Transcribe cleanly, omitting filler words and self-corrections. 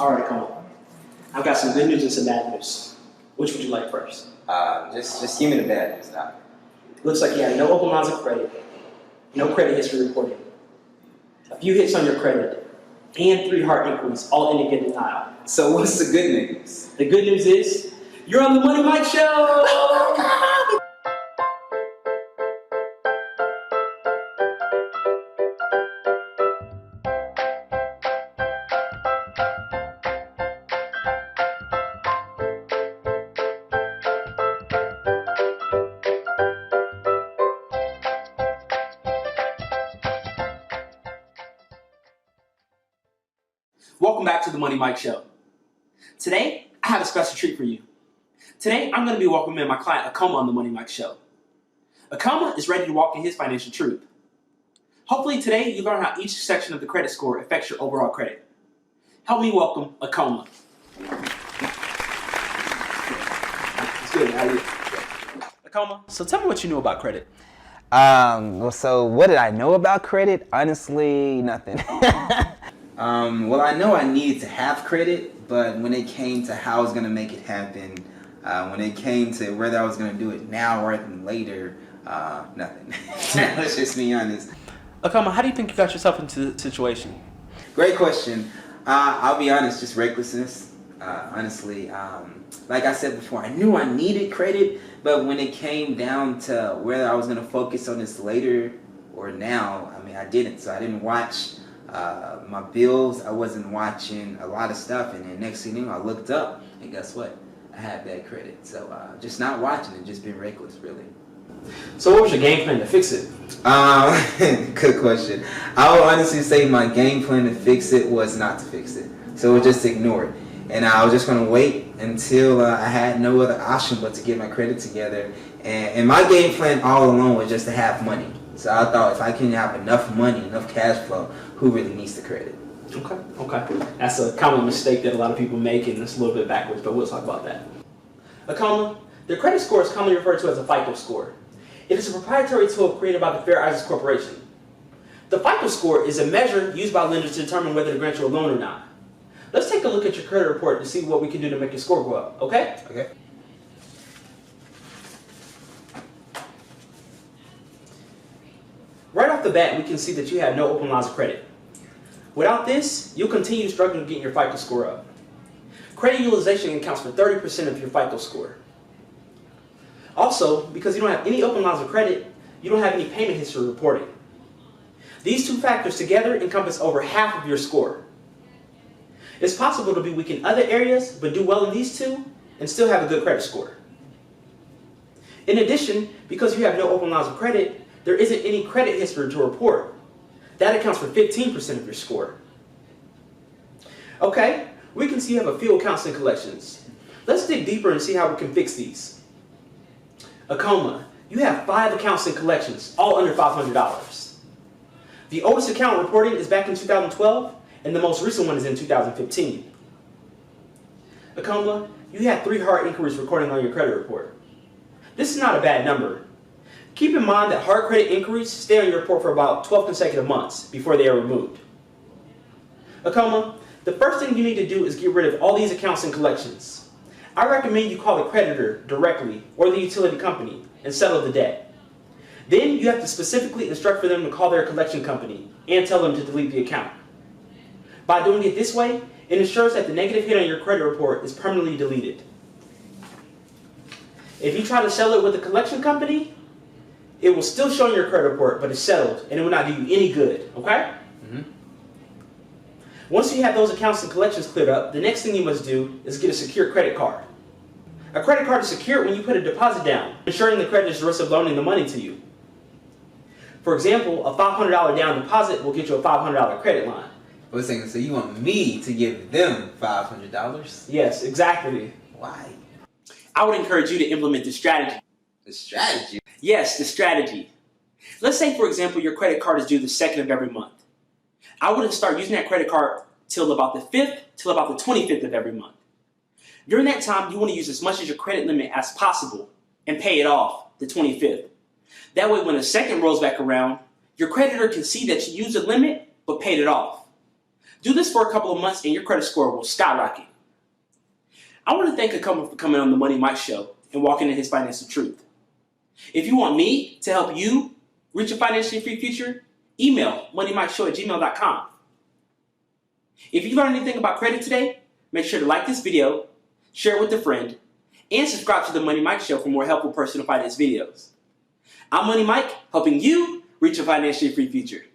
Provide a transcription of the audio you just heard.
All right, come on. I've got some good news and some bad news. Which would you like first? Just give me the bad news, Doc. Looks like you have no open lines of credit, no credit history reporting, a few hits on your credit, and 3 hard inquiries, all indicate denial. So what's the good news? The good news is, you're on the Money Mike Show! Welcome back to the Money Mike Show. Today, I have a special treat for you. Today, I'm going to be welcoming my client Akoma on the Money Mike Show. Akoma is ready to walk in his financial truth. Hopefully today, you learn how each section of the credit score affects your overall credit. Help me welcome Akoma. It's good, how are you? Akoma, so tell me what you know about credit. So what did I know about credit? Honestly, nothing. Well, I know I needed to have credit, but when it came to how I was going to make it happen, when it came to whether I was going to do it now rather than later, nothing. Let's just be honest. Akoma, how do you think you got yourself into the situation? Great question. I'll be honest, just recklessness. Honestly, like I said before, I knew I needed credit, but when it came down to whether I was going to focus on this later or now, I mean, I didn't. So I didn't watch my bills. I wasn't watching a lot of stuff, and then next thing you know, I looked up, and guess what? I had bad credit. So just not watching and just being reckless, really. So what was your game plan to fix it? Good question. I would honestly say my game plan to fix it was not to fix it. So I just ignore it. And I was just going to wait until I had no other option but to get my credit together. And my game plan all along was just to have money. So I thought if I can have enough money, enough cash flow, who really needs the credit? Okay. That's a common mistake that a lot of people make, and it's a little bit backwards, but we'll talk about that. Akoma, the credit score is commonly referred to as a FICO score. It is a proprietary tool created by the Fair Isaacs Corporation. The FICO score is a measure used by lenders to determine whether to grant you a loan or not. Let's take a look at your credit report to see what we can do to make your score go up, okay? Okay. Right off the bat, we can see that you have no open lines of credit. Without this, you'll continue struggling getting your FICO score up. Credit utilization accounts for 30% of your FICO score. Also, because you don't have any open lines of credit, you don't have any payment history reporting. These two factors together encompass over half of your score. It's possible to be weak in other areas, but do well in these two, and still have a good credit score. In addition, because you have no open lines of credit, there isn't any credit history to report. That accounts for 15% of your score. Okay, we can see you have a few accounts in collections. Let's dig deeper and see how we can fix these. Akoma, you have 5 accounts in collections, all under $500. The oldest account reporting is back in 2012, and the most recent one is in 2015. Akoma, you had 3 hard inquiries recording on your credit report. This is not a bad number. Keep in mind that hard credit inquiries stay on your report for about 12 consecutive months before they are removed. Akoma, the first thing you need to do is get rid of all these accounts in collections. I recommend you call the creditor directly or the utility company and settle the debt. Then you have to specifically instruct for them to call their collection company and tell them to delete the account. By doing it this way, it ensures that the negative hit on your credit report is permanently deleted. If you try to settle it with the collection company, it will still show on your credit report, but it's settled, and it will not do you any good, okay? Once you have those accounts and collections cleared up, the next thing you must do is get a secure credit card. A credit card is secure when you put a deposit down, ensuring the creditor's risk of loaning the money to you. For example, a $500 down deposit will get you a $500 credit line. Wait a second, so you want me to give them $500? Yes, exactly. Why? I would encourage you to implement this strategy. The strategy? Yes, the strategy. Let's say, for example, your credit card is due the 2nd of every month. I wouldn't start using that credit card till about the 5th, till about the 25th of every month. During that time, you want to use as much of your credit limit as possible and pay it off the 25th. That way, when the 2nd rolls back around, your creditor can see that you used the limit but paid it off. Do this for a couple of months and your credit score will skyrocket. I want to thank Akoma for coming on the Money Mike Show and walking in his financial truth. If you want me to help you reach a financially free future, email moneymikeshow@gmail.com. If you learned anything about credit today, make sure to like this video, share it with a friend, and subscribe to the Money Mike Show for more helpful personal finance videos. I'm Money Mike, helping you reach a financially free future.